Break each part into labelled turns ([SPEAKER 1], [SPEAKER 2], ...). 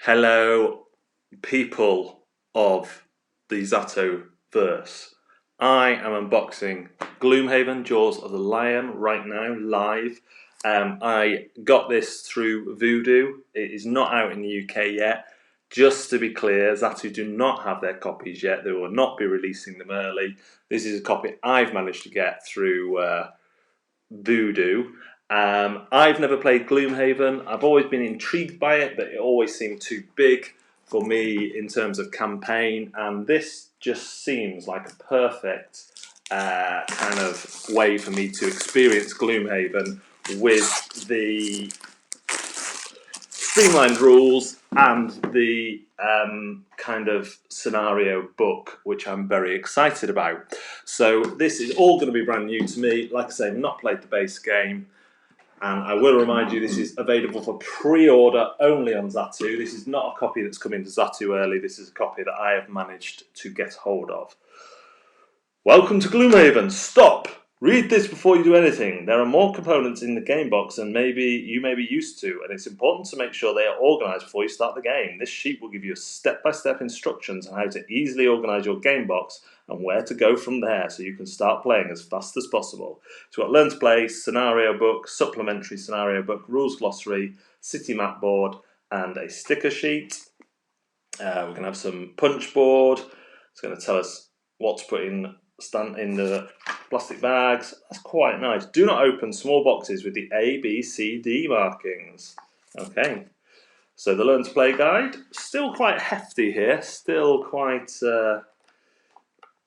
[SPEAKER 1] Hello, people of the Zatu verse. I am unboxing Gloomhaven, Jaws of the Lion right now, live. I got this through Voodoo. It is not out in the UK yet. Just to be clear, Zatu do not have their copies yet. They will not be releasing them early. This is a copy I've managed to get through Voodoo. I've never played Gloomhaven. I've always been intrigued by it, but it always seemed too big for me in terms of campaign, and this just seems like a perfect kind of way for me to experience Gloomhaven with the streamlined rules and the kind of scenario book, which I'm very excited about. So this is all going to be brand new to me. Like I say, I've not played the base game, and I will remind you this is available for pre-order only on Zatu. This is not a copy that's come into Zatu early. This is a copy that I have managed to get hold of. Welcome to Gloomhaven. Stop! Read this before you do anything. There are more components in the game box than you may be used to, and it's important to make sure they are organised before you start the game. This sheet will give you step-by-step instructions on how to easily organise your game box and where to go from there so you can start playing as fast as possible. So we've got Learn to Play, Scenario Book, Supplementary Scenario Book, Rules Glossary, City Map Board, and a sticker sheet. We're going to have some punch board. It's going to tell us what to put in the plastic bags. That's quite nice. Do not open small boxes with the A, B, C, D markings. Okay, so the Learn to Play guide, still quite hefty here, still quite a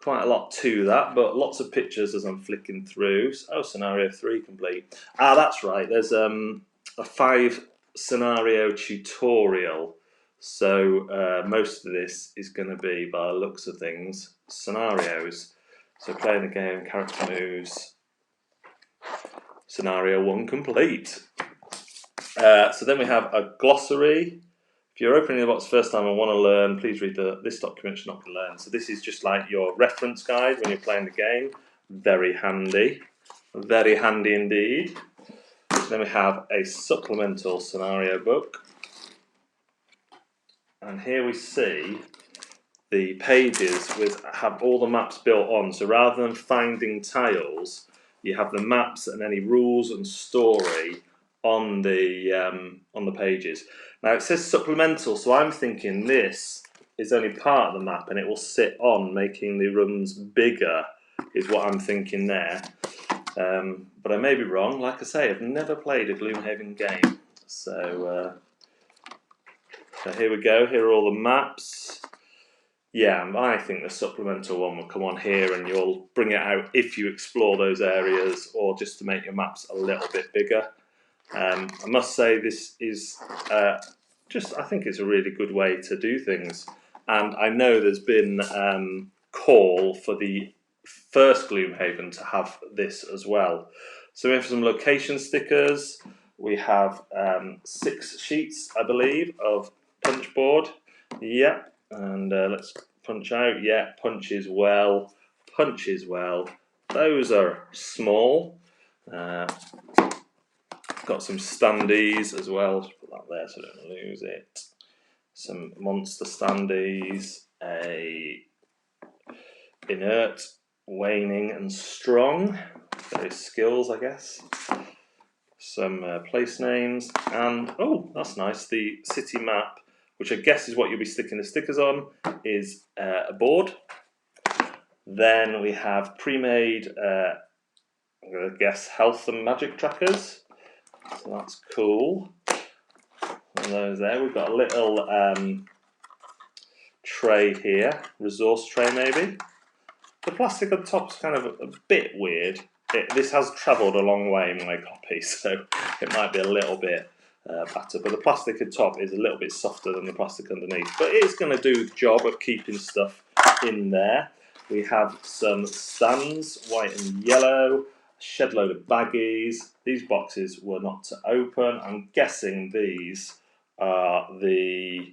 [SPEAKER 1] lot to that, but lots of pictures as I'm flicking through. Oh, scenario 3 complete. Ah, that's right, there's a 5 scenario tutorial. So most of this is going to be, by the looks of things, scenarios. So playing the game, character moves, scenario 1 complete. So then we have a glossary. If you're opening the box first time and want to learn, please read this document should not be learned. So this is just like your reference guide when you're playing the game. Very handy indeed. Then we have a supplemental scenario book. And here we see the pages have all the maps built on. So rather than finding tiles, you have the maps and any rules and story on the pages. Now it says supplemental, so I'm thinking this is only part of the map and it will sit on, making the rooms bigger, is what I'm thinking there. But I may be wrong. Like I say, I've never played a Gloomhaven game. So here we go. Here are all the maps. Yeah, I think the supplemental one will come on here and you'll bring it out if you explore those areas or just to make your maps a little bit bigger. I must say this is I think it's a really good way to do things. And I know there's been call for the first Gloomhaven to have this as well. So we have some location stickers. We have 6 sheets, I believe, of punch board. Yeah. And let's punch out. Yeah, punches well. Those are small. Got some standees as well. Just put that there so I don't lose it. Some monster standees. A inert, waning, and strong. Those skills, I guess. Some place names. And, oh, that's nice. The city map, which I guess is what you'll be sticking the stickers on, is a board. Then we have pre-made, I'm going to guess, health and magic trackers. So that's cool. And those there. We've got a little tray here, resource tray maybe. The plastic on top's kind of a bit weird. This has travelled a long way in my copy, so it might be a little bit better, but the plastic at top is a little bit softer than the plastic underneath, but it's going to do the job of keeping stuff in there. We have some stands, white and yellow, a shed load of baggies. These boxes were not to open. I'm guessing these are the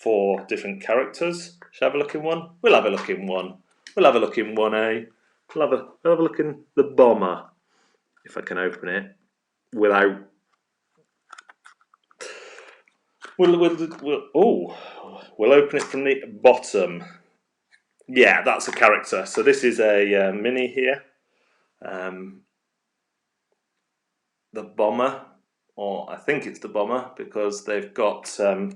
[SPEAKER 1] 4 different characters. Shall I have a look in one? We'll have a look in one. We'll have a look in one, eh? We'll have a look in the bomber, if I can open it without We'll open it from the bottom. Yeah, that's a character. So this is a mini here. The bomber, or I think it's the bomber because they've got a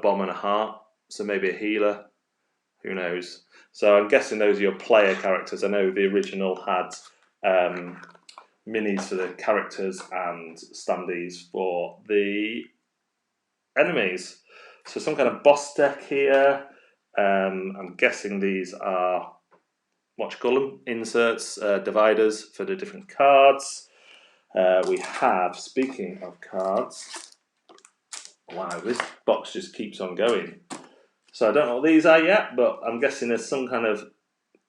[SPEAKER 1] bomb and a heart. So maybe a healer. Who knows? So I'm guessing those are your player characters. I know the original had minis for the characters and standees for the enemies. So some kind of boss deck here. I'm guessing these are, what you call them, inserts, dividers for the different cards. We have, speaking of cards, wow, this box just keeps on going. So I don't know what these are yet, but I'm guessing there's some kind of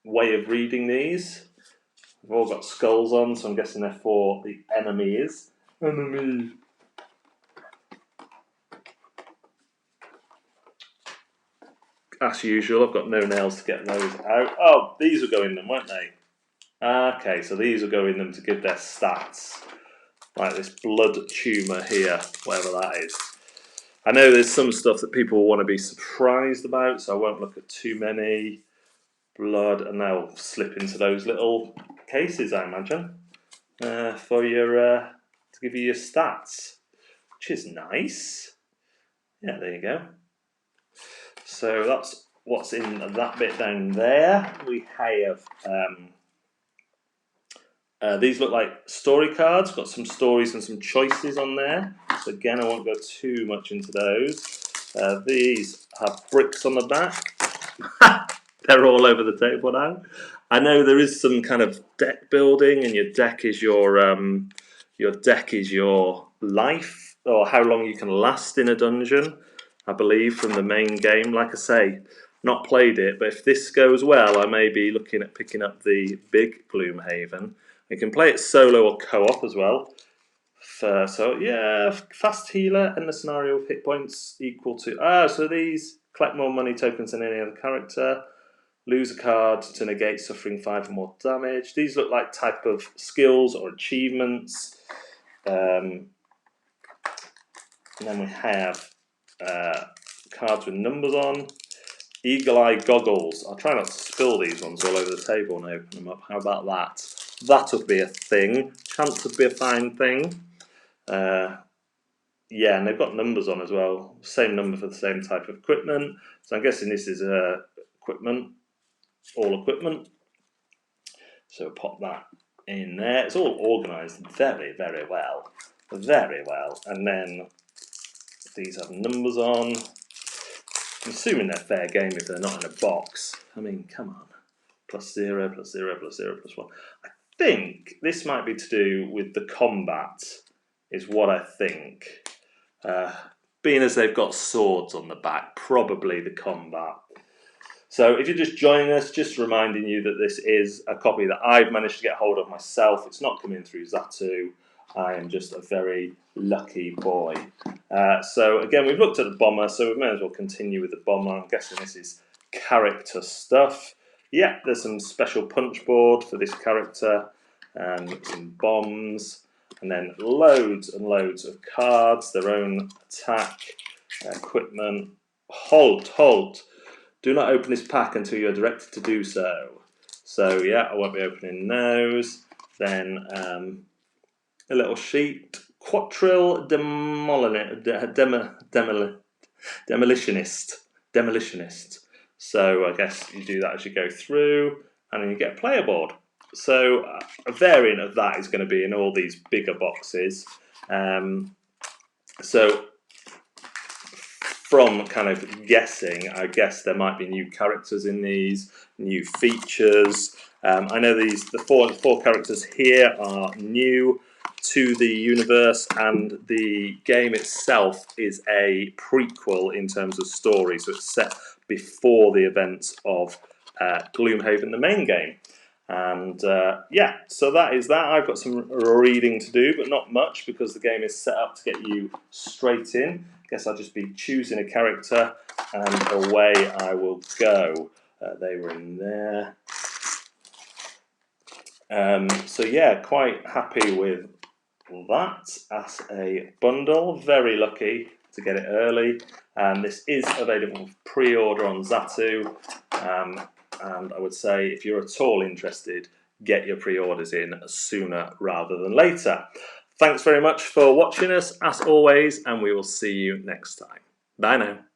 [SPEAKER 1] way of reading these. They've all got skulls on, so I'm guessing they're for the enemies. Enemy. As usual, I've got no nails to get those out. Oh, these will go in them, won't they? Okay, so these will go in them to give their stats. Like this blood tumour here, whatever that is. I know there's some stuff that people will want to be surprised about, so I won't look at too many. Blood, and they'll slip into those little cases, I imagine, for your to give you your stats, which is nice. Yeah, there you go. So that's what's in that bit down there. We have these look like story cards. Got some stories and some choices on there. So again, I won't go too much into those. These have bricks on the back. They're all over the table now. I know there is some kind of deck building, and your deck is your life, or how long you can last in a dungeon. I believe from the main game. Like I say, not played it, but if this goes well, I may be looking at picking up the big Gloomhaven. You can play it solo or co-op as well. So yeah, fast healer and the scenario of hit points equal to so these collect more money tokens than any other character. Lose a card to negate suffering 5 or more damage. These look like type of skills or achievements. And then we have cards with numbers on. Eagle Eye Goggles. I'll try not to spill these ones all over the table and open them up. How about that? That would be a thing. Chance would be a fine thing. Yeah, and they've got numbers on as well. Same number for the same type of equipment. So I'm guessing this is equipment. All equipment. So pop that in there. It's all organised very, very well. Very well. And then these have numbers on. I'm assuming they're fair game if they're not in a box. I mean, come on. +0, +0, +0, +1. I think this might be to do with the combat, is what I think. Being as they've got swords on the back, probably the combat. So if you're just joining us, just reminding you that this is a copy that I've managed to get hold of myself. It's not coming through Zatu. I am just a very lucky boy. So again, we've looked at the bomber, so we may as well continue with the bomber. I'm guessing this is character stuff. Yeah, there's some special punch board for this character, some bombs, and then loads and loads of cards, their own attack, equipment. Halt. Do not open this pack until you are directed to do so. So yeah, I won't be opening those. Then a little sheet. Quattril Demolitionist. So I guess you do that as you go through, and then you get a player board. So a variant of that is going to be in all these bigger boxes. So from kind of guessing, I guess there might be new characters in these, new features. I know the four characters here are new to the universe, and the game itself is a prequel in terms of story, so it's set before the events of Gloomhaven, the main game. And yeah, so that is that. I've got some reading to do, but not much because the game is set up to get you straight in. Guess I'll just be choosing a character and away I will go. They were in there. So yeah, quite happy with that as a bundle. Very lucky to get it early. This is available for pre-order on Zatu, and I would say if you're at all interested, get your pre-orders in sooner rather than later. Thanks very much for watching us, as always, and we will see you next time. Bye now.